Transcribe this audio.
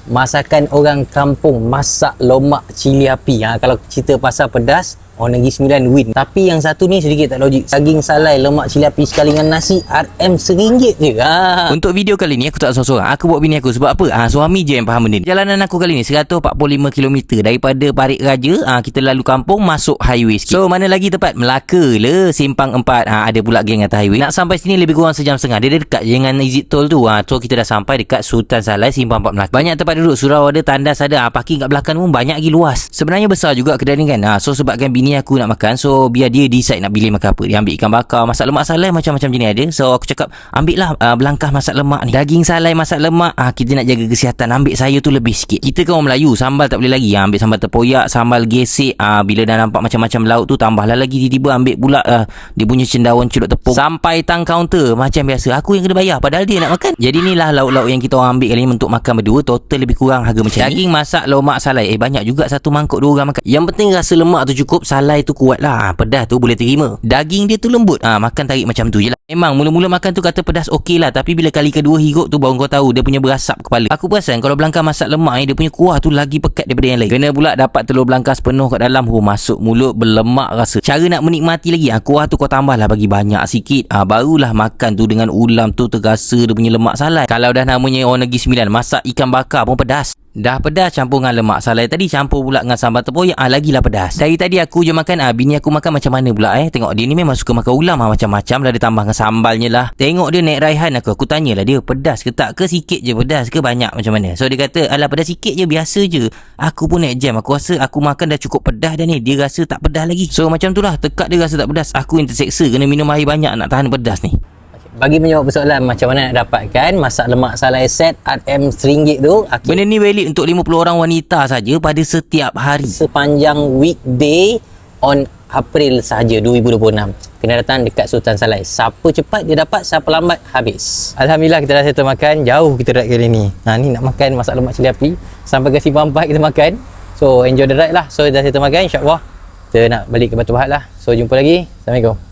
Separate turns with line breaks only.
masakan orang kampung, masak lemak cili api. Kalau cerita pasal pedas, Orang Negeri Sembilan win. Tapi yang satu ni sedikit tak logik. Daging salai, lemak cili api sekali dengan nasi, RM RM1 je.
Untuk video kali ni aku tak seorang-seorang. Aku buat bini aku. Sebab apa? Suami je yang faham benda ni. Jalanan aku kali ni 145 km daripada Parit Raja. Kita lalu kampung, masuk highway sikit. So mana lagi tepat? Melaka le, Simpang 4. Ada pula geng atas highway. Nak sampai sini lebih kurang sejam setengah. Dia dekat je dengan exit tol tu. So kita dah sampai dekat Sultan Salai, Simpang 4 Melaka. Banyak tempat duduk, surau ada, tandas ada. Parking kat belakang pun banyak lagi luas. Sebenarnya besar juga kedai ni kan. So sebabkan bini aku nak makan, so biar dia decide nak pilih makan apa. Dia ambil ikan bakar, masak lemak salai, macam-macam jenis ada. So aku cakap ambil lah belangkah masak lemak ni, daging salai masak lemak. Kita nak jaga kesihatan, ambil sayur tu lebih sikit. Kita kan orang Melayu, sambal tak boleh lagi. Ambil sambal terpoyak, sambal gesek. Bila dah nampak macam-macam lauk tu, tambahlah lagi. Tiba-tiba ambil pula dia punya cendawan celup tepung. Sampai tang kaunter macam biasa, aku yang kena bayar padahal dia nak makan. Jadi inilah lauk-lauk yang kita orang ambil kali ni untuk makan berdua. Total lebih kurang harga macam ni. Daging masak lemak salai, banyak juga, satu mangkuk 2 orang makan. Yang penting rasa lemak tu cukup, salai tu kuat lah. Pedas tu boleh terima. Daging dia tu lembut. Makan tarik macam tu je lah. Memang mula-mula makan tu kata pedas okey lah, tapi bila kali kedua hirup tu baru kau tahu dia punya berasap kepala. Aku perasan kalau belangkah masak lemak ni, dia punya kuah tu lagi pekat daripada yang lain. Kena pula dapat telur belangkah sepenuh kat dalam. Masuk mulut berlemak rasa. Cara nak menikmati lagi, kuah tu kau tambah lah, bagi banyak sikit. Barulah makan tu dengan ulam tu terasa dia punya lemak salai. Kalau dah namanya Orang Negeri Sembilan, masak ikan bakar pun pedas. Dah pedas campur dengan lemak salai tadi, campur pula dengan sambal terpoyak, lagilah pedas. Dari tadi aku je makan, bini aku makan macam mana pula Tengok dia ni memang suka makan ulam, macam-macam lah dia tambah dengan sambalnya lah. Tengok dia naik raihan aku tanyalah dia, pedas ke tak, ke sikit je pedas ke banyak macam mana. So dia kata alah pedas sikit je, biasa je. Aku pun naik jam, aku rasa aku makan dah cukup pedas dah ni, dia rasa tak pedas lagi. So macam tu lah, tekak dia rasa tak pedas, aku yang terseksa kena minum air banyak nak tahan pedas ni.
Bagi menjawab persoalan macam mana nak dapatkan masak lemak salai set RM RM1 tu,
benda ni valid untuk 50 orang wanita saja pada setiap hari
sepanjang weekday on April sahaja 2026. Kena datang dekat Sultan Salai. Siapa cepat dia dapat, siapa lambat habis. Alhamdulillah kita dah settle makan. Jauh kita ride kali ni. Ni nak makan masak lemak cili api sampai ke Simpang 4 kita makan. So enjoy the ride lah. So dah settle makan, insyaAllah kita nak balik ke Batu Pahat lah. So jumpa lagi. Assalamualaikum.